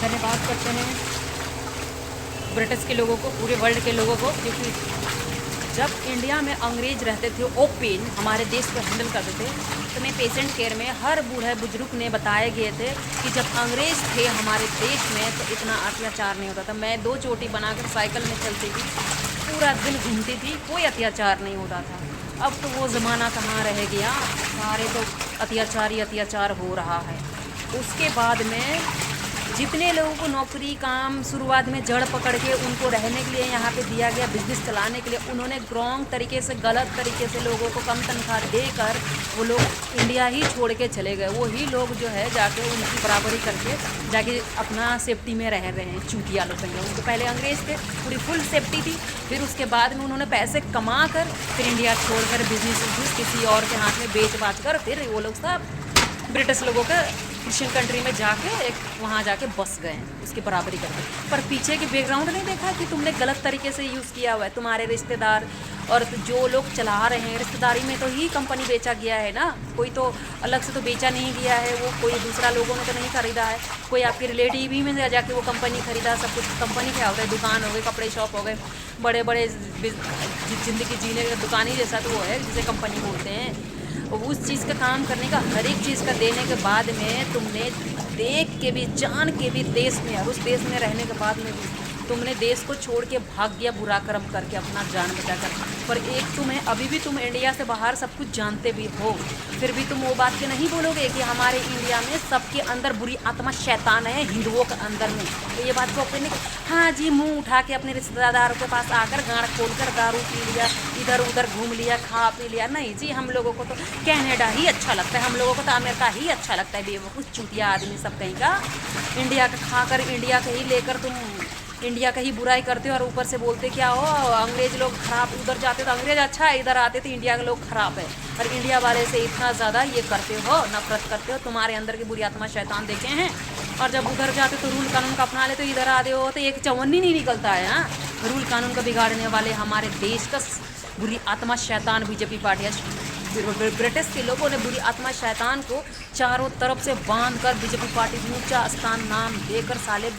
धन्यवाद करते हैं ब्रिटिश के लोगों को, पूरे वर्ल्ड के लोगों को, क्योंकि जब इंडिया में अंग्रेज रहते थे ओपन हमारे देश को हैंडल करते थे, तो मैं पेशेंट केयर में हर बूढ़े बुजुर्ग ने बताए गए थे कि जब अंग्रेज थे हमारे देश में तो इतना अत्याचार नहीं होता था। मैं 2 चोटी बनाकर साइकिल में चलती थी, पूरा दिन घूमती थी, कोई अत्याचार नहीं होता था। अब तो वो ज़माना कहाँ रह गया, सारे तो अत्याचार ही अत्याचार हो रहा है। उसके बाद में जितने लोगों को नौकरी काम शुरुआत में जड़ पकड़ के उनको रहने के लिए यहाँ पे दिया गया, बिजनेस चलाने के लिए, उन्होंने रॉन्ग तरीके से, गलत तरीके से लोगों को कम तनख्वाह देकर वो लोग इंडिया ही छोड़ के चले गए। वही लोग जो है जाके उनकी बराबरी करके जाके अपना सेफ्टी में रह रहे हैं, चूतिया लोग कहेंगे उनको। पहले अंग्रेज थे, पूरी फुल सेफ्टी थी, फिर उसके बाद में उन्होंने पैसे कमा कर फिर इंडिया छोड़कर बिजनेस किसी और के हाथ में बेच बाच कर फिर वो लोग सब ब्रिटिश लोगों के क्रिश्चियन कंट्री में जाके एक वहाँ जाके बस गए हैं, उसकी बराबरी करके। पर पीछे की बैकग्राउंड नहीं देखा कि तुमने गलत तरीके से यूज़ किया हुआ है। तुम्हारे रिश्तेदार और जो लोग चला रहे हैं, रिश्तेदारी में तो ही कंपनी बेचा गया है ना, कोई तो अलग से तो बेचा नहीं गया है, वो कोई दूसरा लोगों ने तो नहीं खरीदा है, कोई आपके रिलेटिव ही में जाके वो कंपनी खरीदा। सब कुछ कंपनी क्या होता है, दुकान हो गई, कपड़े शॉप हो गए, बड़े बड़े ज़िंदगी जीने का दुकान ही जैसा तो वो है जिसे कंपनी बोलते हैं। उस चीज़ का काम करने का, हर एक चीज़ का देने के बाद में तुमने देख के भी, जान के भी देश में और उस देश में रहने के बाद में भी तुमने देश को छोड़ के भाग गया, बुरा कर्म करके अपना जान बचाकर। पर एक तुम्हें अभी भी, तुम इंडिया से बाहर सब कुछ जानते भी हो, फिर भी तुम वो बात के नहीं बोलोगे कि हमारे इंडिया में सबके अंदर बुरी आत्मा शैतान है, हिंदुओं के अंदर में। तो ये बात को अपने, हाँ जी, मुंह उठा के अपने रिश्तेदारों के पास आकर गाड़ खोलकर दारू पी लिया, इधर उधर घूम लिया, खा पी लिया। नहीं जी, हम लोगों को तो कनाडा ही अच्छा लगता है, हम लोगों को तो अमेरिका ही अच्छा लगता है। बेवकूफ़ चूतिया आदमी सब कहीं का, इंडिया का खाकर इंडिया का ही लेकर तुम इंडिया का ही बुराई करते हो और ऊपर से बोलते क्या हो, अंग्रेज लोग खराब, उधर जाते तो अंग्रेज अच्छा है, इधर आते तो इंडिया के लोग खराब है। और इंडिया वाले से इतना ज़्यादा ये करते हो, नफरत करते हो, तुम्हारे अंदर की बुरी आत्मा शैतान देखे हैं। और जब उधर जाते तो रूल कानून का अपना लेते, तो इधर आते हो तो एक चवन्नी नहीं निकलता है। हाँ, रूल कानून का बिगाड़ने वाले हमारे देश का बुरी आत्मा शैतान बीजेपी पार्टी है। ब्रिटिश के लोगों ने बुरी आत्मा शैतान को चारों तरफ से बांध कर बीजेपी पार्टी ऊंचा स्थान नाम देकर साले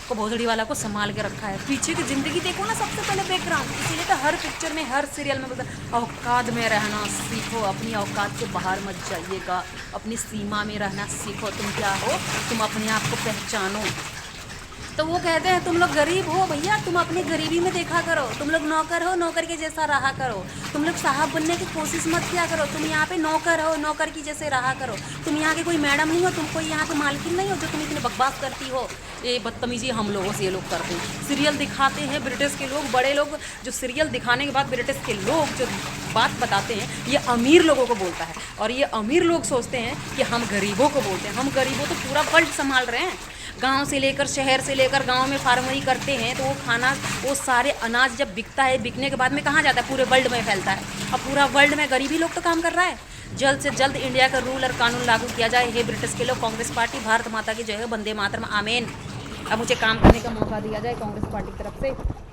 को, भोसड़ी वाला को संभाल के रखा है। पीछे की ज़िंदगी देखो ना, सबसे पहले बैकग्राउंड। इसीलिए तो हर पिक्चर में, हर सीरियल में बोलता है औकात में रहना सीखो, अपनी औकात से बाहर मत जाइएगा, अपनी सीमा में रहना सीखो। तुम क्या हो, तुम अपने आप को पहचानो। तो वो कहते हैं तुम लोग गरीब हो भैया, तुम अपनी गरीबी में देखा करो, तुम लोग नौकर हो, नौकर के जैसा रहा करो, तुम लोग साहब बनने की कोशिश मत किया करो, तुम यहाँ पे नौकर हो, नौकर की जैसे रहा करो, तुम यहाँ के कोई मैडम नहीं हो, तुम कोई यहाँ के मालकिन नहीं हो जो तुम इतनी बकवास करती हो। ये बदतमीजी हम लोगों से ये लोग करते हैं। सीरियल दिखाते हैं ब्रिटिश के लोग, बड़े लोग जो सीरियल दिखाने के बाद ब्रिटिश के लोग जो बात बताते हैं, ये अमीर लोगों को बोलता है। और ये अमीर लोग सोचते हैं कि हम गरीबों को बोलते हैं। हम गरीबों तो पूरा वर्ल्ड संभाल रहे हैं, गांव से लेकर शहर से लेकर गांव में फार्मरी करते हैं, तो वो खाना, वो सारे अनाज जब बिकता है, बिकने के बाद में कहाँ जाता है, पूरे वर्ल्ड में फैलता है। अब पूरा वर्ल्ड में गरीबी लोग तो काम कर रहा है। जल्द से जल्द इंडिया का रूल और कानून लागू किया जाए। हे ब्रिटिश के लोग, कांग्रेस पार्टी, भारत माता की जय हो, वंदे मातरम, आमीन। अब मुझे काम करने का मौका दिया जाए कांग्रेस पार्टी की तरफ से।